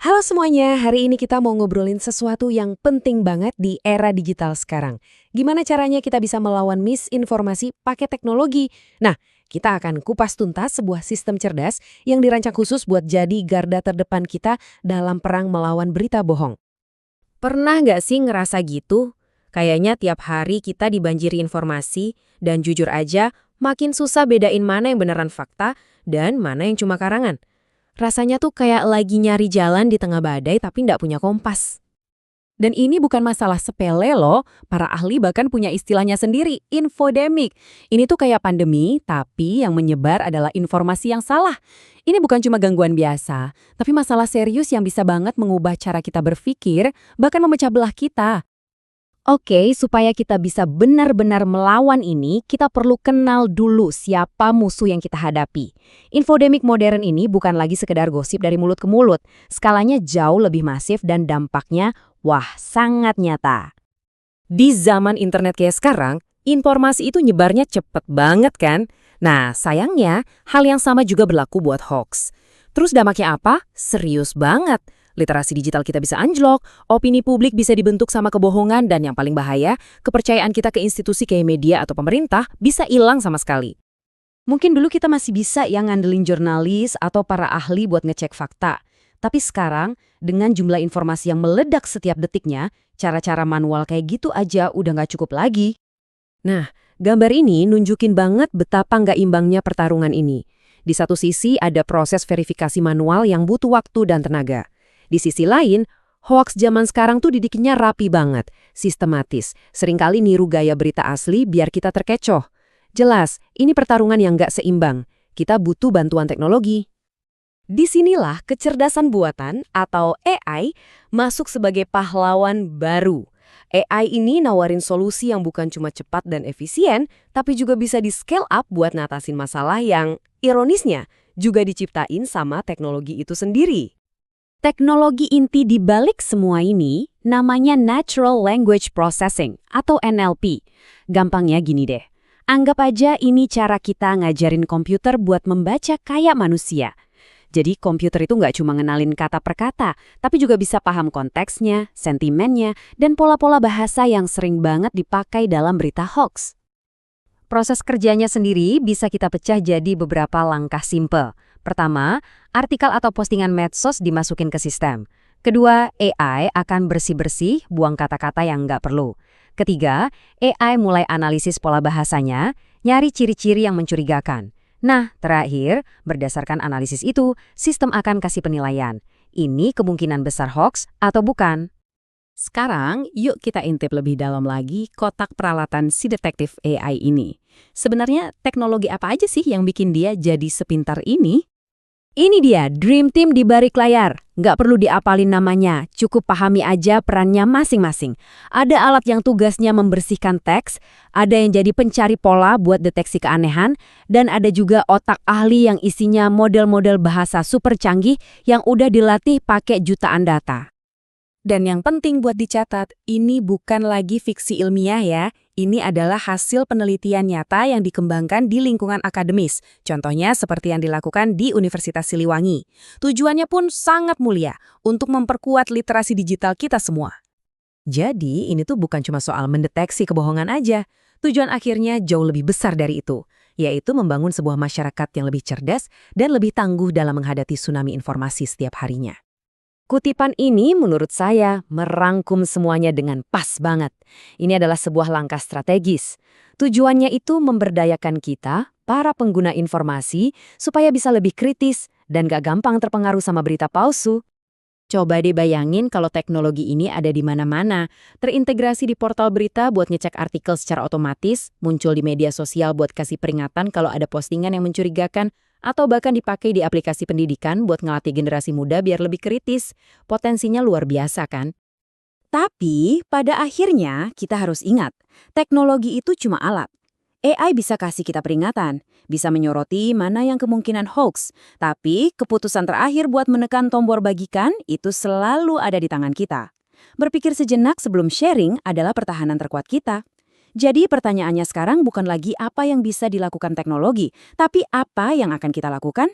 Halo semuanya, hari ini kita mau ngobrolin sesuatu yang penting banget di era digital sekarang. Gimana caranya kita bisa melawan misinformasi pakai teknologi? Nah, kita akan kupas tuntas sebuah sistem cerdas yang dirancang khusus buat jadi garda terdepan kita dalam perang melawan berita bohong. Pernah nggak sih ngerasa gitu? Kayaknya tiap hari kita dibanjiri informasi, dan jujur aja, makin susah bedain mana yang beneran fakta dan mana yang cuma karangan. Rasanya tuh kayak lagi nyari jalan di tengah badai tapi nggak punya kompas. Dan ini bukan masalah sepele loh, para ahli bahkan punya istilahnya sendiri, infodemik. Ini tuh kayak pandemi, tapi yang menyebar adalah informasi yang salah. Ini bukan cuma gangguan biasa, tapi masalah serius yang bisa banget mengubah cara kita berpikir, bahkan memecah belah kita. Oke, supaya kita bisa benar-benar melawan ini, kita perlu kenal dulu siapa musuh yang kita hadapi. Infodemik modern ini bukan lagi sekedar gosip dari mulut ke mulut. Skalanya jauh lebih masif dan dampaknya, wah, sangat nyata. Di zaman internet kayak sekarang, informasi itu nyebarnya cepet banget kan? Nah, sayangnya, hal yang sama juga berlaku buat hoax. Terus dampaknya apa? Serius banget. Literasi digital kita bisa anjlok, opini publik bisa dibentuk sama kebohongan, dan yang paling bahaya, kepercayaan kita ke institusi kayak media atau pemerintah bisa hilang sama sekali. Mungkin dulu kita masih bisa yang ngandelin jurnalis atau para ahli buat ngecek fakta. Tapi sekarang, dengan jumlah informasi yang meledak setiap detiknya, cara-cara manual kayak gitu aja udah nggak cukup lagi. Nah, gambar ini nunjukin banget betapa nggak imbangnya pertarungan ini. Di satu sisi ada proses verifikasi manual yang butuh waktu dan tenaga. Di sisi lain, hoaks zaman sekarang tuh didiknya rapi banget, sistematis, seringkali niru gaya berita asli biar kita terkecoh. Jelas, ini pertarungan yang nggak seimbang. Kita butuh bantuan teknologi. Disinilah kecerdasan buatan atau AI masuk sebagai pahlawan baru. AI ini nawarin solusi yang bukan cuma cepat dan efisien, tapi juga bisa di-scale up buat ngatasin masalah yang, ironisnya, juga diciptain sama teknologi itu sendiri. Teknologi inti di balik semua ini namanya Natural Language Processing atau NLP. Gampangnya gini deh, anggap aja ini cara kita ngajarin komputer buat membaca kayak manusia. Jadi komputer itu nggak cuma ngenalin kata per kata, tapi juga bisa paham konteksnya, sentimennya, dan pola-pola bahasa yang sering banget dipakai dalam berita hoax. Proses kerjanya sendiri bisa kita pecah jadi beberapa langkah simple. Pertama, artikel atau postingan medsos dimasukin ke sistem. Kedua, AI akan bersih-bersih, buang kata-kata yang nggak perlu. Ketiga, AI mulai analisis pola bahasanya, nyari ciri-ciri yang mencurigakan. Nah, terakhir, berdasarkan analisis itu, sistem akan kasih penilaian. Ini kemungkinan besar hoax atau bukan. Sekarang, yuk kita intip lebih dalam lagi kotak peralatan si detektif AI ini. Sebenarnya teknologi apa aja sih yang bikin dia jadi sepintar ini? Ini dia, Dream Team di balik layar. Nggak perlu diapalin namanya, cukup pahami aja perannya masing-masing. Ada alat yang tugasnya membersihkan teks, ada yang jadi pencari pola buat deteksi keanehan, dan ada juga otak ahli yang isinya model-model bahasa super canggih yang udah dilatih pakai jutaan data. Dan yang penting buat dicatat, ini bukan lagi fiksi ilmiah ya. Ini adalah hasil penelitian nyata yang dikembangkan di lingkungan akademis. Contohnya seperti yang dilakukan di Universitas Siliwangi. Tujuannya pun sangat mulia, untuk memperkuat literasi digital kita semua. Jadi ini tuh bukan cuma soal mendeteksi kebohongan aja. Tujuan akhirnya jauh lebih besar dari itu, yaitu membangun sebuah masyarakat yang lebih cerdas dan lebih tangguh dalam menghadapi tsunami informasi setiap harinya. Kutipan ini menurut saya merangkum semuanya dengan pas banget. Ini adalah sebuah langkah strategis. Tujuannya itu memberdayakan kita, para pengguna informasi, supaya bisa lebih kritis dan gak gampang terpengaruh sama berita palsu. Coba deh bayangin kalau teknologi ini ada di mana-mana, terintegrasi di portal berita buat ngecek artikel secara otomatis, muncul di media sosial buat kasih peringatan kalau ada postingan yang mencurigakan, atau bahkan dipakai di aplikasi pendidikan buat ngelatih generasi muda biar lebih kritis. Potensinya luar biasa kan? Tapi pada akhirnya kita harus ingat, teknologi itu cuma alat. AI bisa kasih kita peringatan, bisa menyoroti mana yang kemungkinan hoax, tapi keputusan terakhir buat menekan tombol bagikan itu selalu ada di tangan kita. Berpikir sejenak sebelum sharing adalah pertahanan terkuat kita. Jadi pertanyaannya sekarang bukan lagi apa yang bisa dilakukan teknologi, tapi apa yang akan kita lakukan?